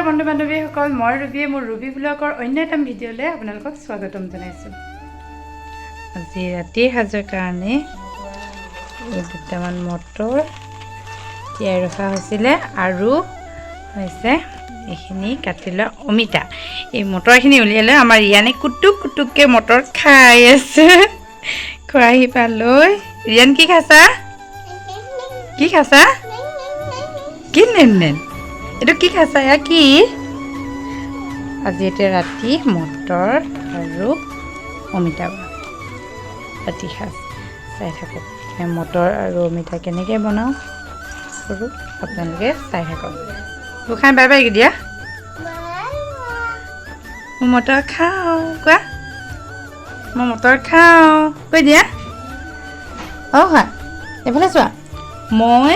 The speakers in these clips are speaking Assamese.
বন্ধু বান্ধৱীসকল, মই ৰুবিয়ে মোৰ ৰুবি ব্লগৰ অন্য এটা ভিডিঅ'লৈ আপোনালোকক স্বাগতম জনাইছোঁ। আজি ৰাতিৰ সাজৰ কাৰণে দুটামান মটৰ তিয়াই ৰখা হৈছিলে আৰু হৈছে এইখিনি কাটি লোৱা অমিতা। এই মটৰখিনি উলিয়ালে আমাৰ ৰিয়ানে কুটুক কুটুককৈ মটৰ খাই আছে। খৰাহি পৰা লৈ ৰিয়ান কি খাইছা? কি খাইছা? কি নেন এইটো কি খাইছা? এয়া কি? আজি এতিয়া ৰাতি মটৰ আৰু অমিতা ৰাতি সাজ চাই থাকক। মটৰ আৰু অমিতা কেনেকৈ বনাওঁ আৰু আপোনালোকে চাই থাকক। গোসাঁই বাই বাই দিয়া। মই মটৰ খাওঁ কোৱা, মই মটৰ খাওঁ কৈ দিয়া। অঁ হয় এইফালে চোৱা, মই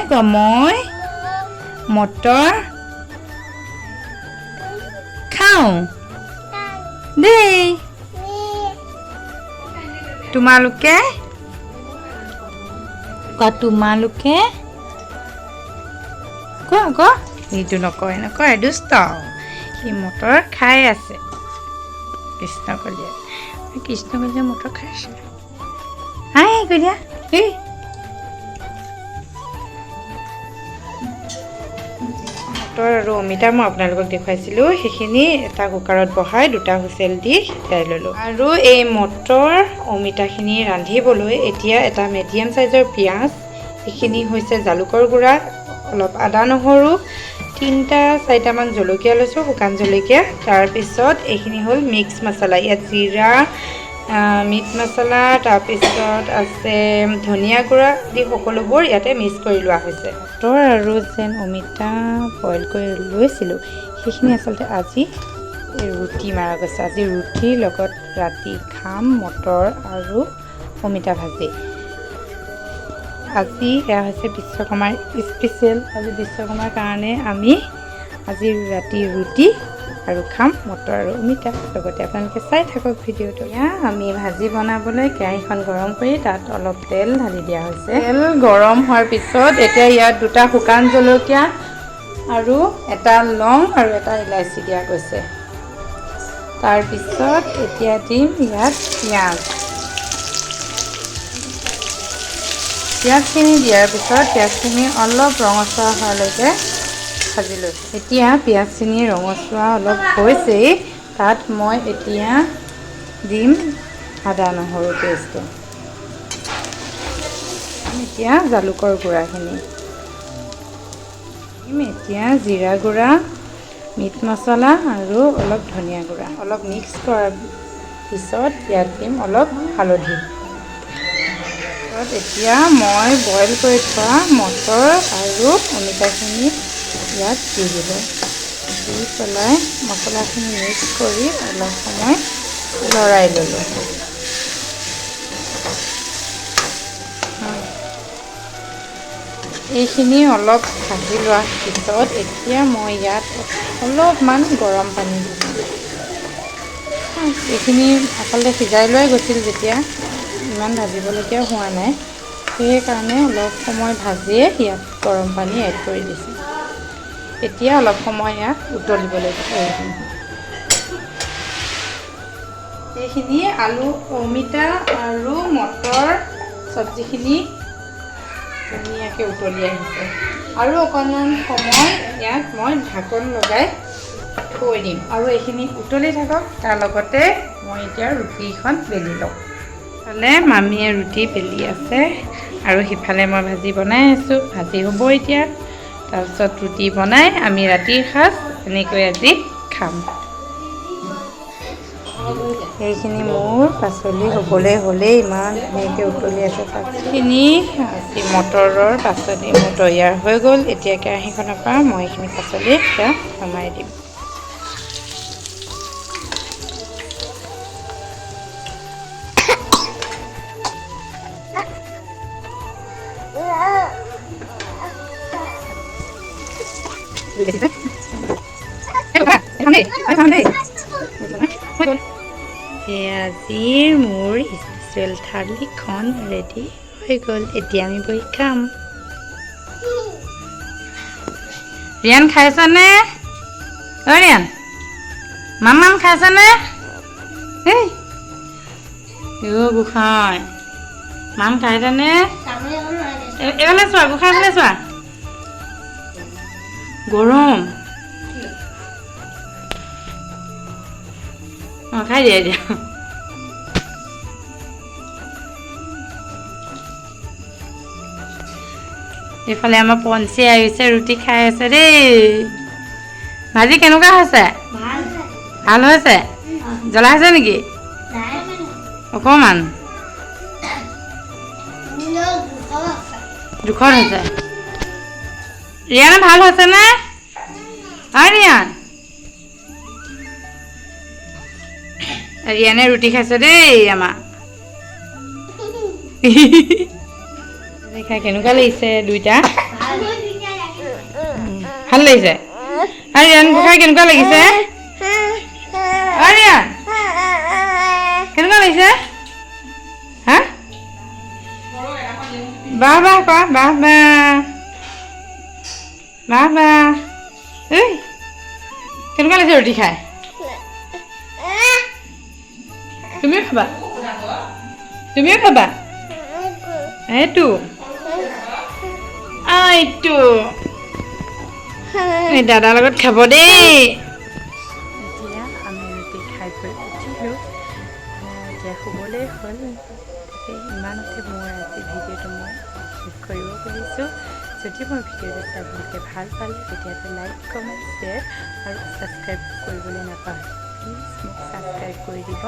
মটৰ খাওঁ দেই। তোমালোকে কোৱা, তোমালোকে কোৱা আকৌ। এইটো নকয় দুষ্ট। সি মটৰ খাই আছে। কৃষ্ণকলীয়া মটৰ খাইছে। হাই কৈ দিয়া। মটৰ আৰু অমিতা মই আপোনালোকক দেখুৱাইছিলোঁ, সেইখিনি এটা কুকাৰত বহাই দুটা হুইচেল দি সিজাই ল'লোঁ। আৰু এই মটৰ অমিতাখিনি ৰান্ধিবলৈ এতিয়া এটা মিডিয়াম চাইজৰ পিঁয়াজ, এইখিনি হৈছে জালুকৰ গুড়া, অলপ আদা নহৰু, 3-4টামান জলকীয়া লৈছোঁ, শুকান জলকীয়া। তাৰপিছত এইখিনি হ'ল মিক্স মছলা, ইয়াত জিৰা, মিট মছলা, তাৰপিছত আছে ধনিয়া গুড়া দি সকলোবোৰ ইয়াতে মিক্স কৰি লোৱা হৈছে। মটৰ আৰু যেন অমিতা বইল কৰি লৈছিলোঁ, সেইখিনি আচলতে আজি ৰুটি মাৰা গৈছে। আজি ৰুটিৰ লগত ৰাতি খাম মটৰ আৰু অমিতা ভাজি। আজি এয়া হৈছে বিশ্বকৰ্মাৰ স্পেচিয়েল। আজি বিশ্বকৰ্মাৰ কাৰণে আমি আজি ৰাতি ৰুটি আৰু খাম মটৰ আৰু অমিতা। লগতে আপোনালোকে চাই থাকক ভিডিঅ'টো। এয়া আমি ভাজি বনাবলৈ কেৰাহীখন গৰম কৰি তাত অলপ তেল ঢালি দিয়া হৈছে। তেল গৰম হোৱাৰ পিছত এতিয়া ইয়াত 2টা শুকান জলকীয়া আৰু এটা লং আৰু এটা ইলাচি দিয়া গৈছে। তাৰপিছত এতিয়া দিম ইয়াত পিঁয়াজখিনি দিয়াৰ পিছত পিঁয়াজখিনি অলপ ৰঙচুৱা হোৱালৈকে ভাজি লৈছোঁ। এতিয়া পিঁয়াজখিনি ৰঙচুৱা অলপ হৈছেই, তাত মই এতিয়া দিম আদা নহৰু পেষ্টটো। এতিয়া জালুকৰ গুড়াখিনি দিম। এতিয়া জিৰা গুড়া, মিট মছলা আৰু অলপ ধনিয়া গুড়া অলপ মিক্স কৰাৰ পিছত ইয়াত দিম অলপ হালধি। এতিয়া মই বইল কৰি থোৱা মটৰ আৰু অমিতাখিনি ইয়াত দি দিলোঁ। দি পেলাই মছলাখিনি মিক্স কৰি অলপ সময় লৰাই ল'লোঁ। এইখিনি অলপ ভাজি লোৱাৰ পিছত এতিয়া মই ইয়াত অলপমান গৰম পানী দিছোঁ। এইখিনি আচলতে সিজাই লোৱাই গৈছিল, যেতিয়া ইমান ভাজিবলগীয়া হোৱা নাই, সেইকাৰণে অলপ সময় ভাজিয়ে ইয়াত গৰম পানী এড কৰি দিছোঁ। এতিয়া অলপ সময় ইয়াত উতলিবলৈ দিছোঁ। এইখিনি আলু, অমিতা আৰু মটৰ চব্জিখিনি ধুনীয়াকৈ উতলি আহিছে। আৰু অকণমান সময় ইয়াত মই ঢাকন লগাই থৈ দিম আৰু এইখিনি উতলি থাকক। তাৰ লগতে মই এতিয়া ৰুটিখন বেলি লওঁ। ইফালে মামীয়ে ৰুটি বেলি আছে আৰু সিফালে মই ভাজি বনাই আছোঁ। ভাজি হ'ব এতিয়া। তাৰপিছত ৰুটি বনাই আমি ৰাতিৰ সাজ এনেকৈ আজি খাম। এইখিনি মোৰ পাচলি হ'বলৈ হ'লেই ইমান ধুনীয়াকৈ উতলি আছে। পাচলিখিনি আজি মটৰৰ পাচলি মোৰ তৈয়াৰ হৈ গ'ল। এতিয়া কেৰাহীখনৰ পৰা মই এইখিনি পাচলি এতিয়া নমাই দিম। আজিৰ মোৰ স্পেচিয়েল থালিখন ৰেডি হৈ গ'ল। এতিয়া আমি বহি খাম। ৰিয়ান খাইছনে? অ' ৰিয়ান মাম খাইছনে? এই গোসাঁই মাম খাইছনে? এইফালে চোৱা, গোসাঁই ফালে চোৱা। গৰম অঁ খাই দিয়া এতিয়া। এইফালে আমাৰ পঞ্চী আহিছে, ৰুটি খাই আছে দেই। ভাজি কেনেকুৱা হৈছে? ভাল হৈছে? জ্বলা হৈছে নেকি? অকণমান জোখত হৈছে। ৰিয়ানে ভাল হৈছেনে? হয় ৰিয়ান? ৰিয়ানে ৰুটি খাইছে দেই আমাৰ। খাই কেনেকুৱা লাগিছে দুইটা? ভাল লাগিছে? আৰু ৰিয়ান খাই কেনেকুৱা লাগিছে? ৰিয়ান কেনেকুৱা লাগিছে? হা বাহ বাহ কোৱা, বাহ বাহ বাহ বাহ। এই কেনেকুৱা লাগিছে ৰুটি খাই? তুমিও খাবা? তুমিও খাবা? এইটো এইটো এই দাদাৰ লগত খাব দেই। এতিয়া আমি ৰুটি খাই কৰি উঠিলোঁ। এতিয়া শুবলৈ হ'ল। ইমানতে মোৰ আজি ভিডিঅ'টো মই শেষ কৰিব খুজিছোঁ। যদি মোৰ ভিডিঅ'টো চাই ভালকৈ ভাল পালে তেতিয়াহ'লে লাইক, কমেণ্ট, শ্বেয়াৰ আৰু ছাবস্ক্ৰাইব কৰিবলৈ নাপাহৰিব। প্লিজ মোক ছাবস্ক্ৰাইব কৰি দিব।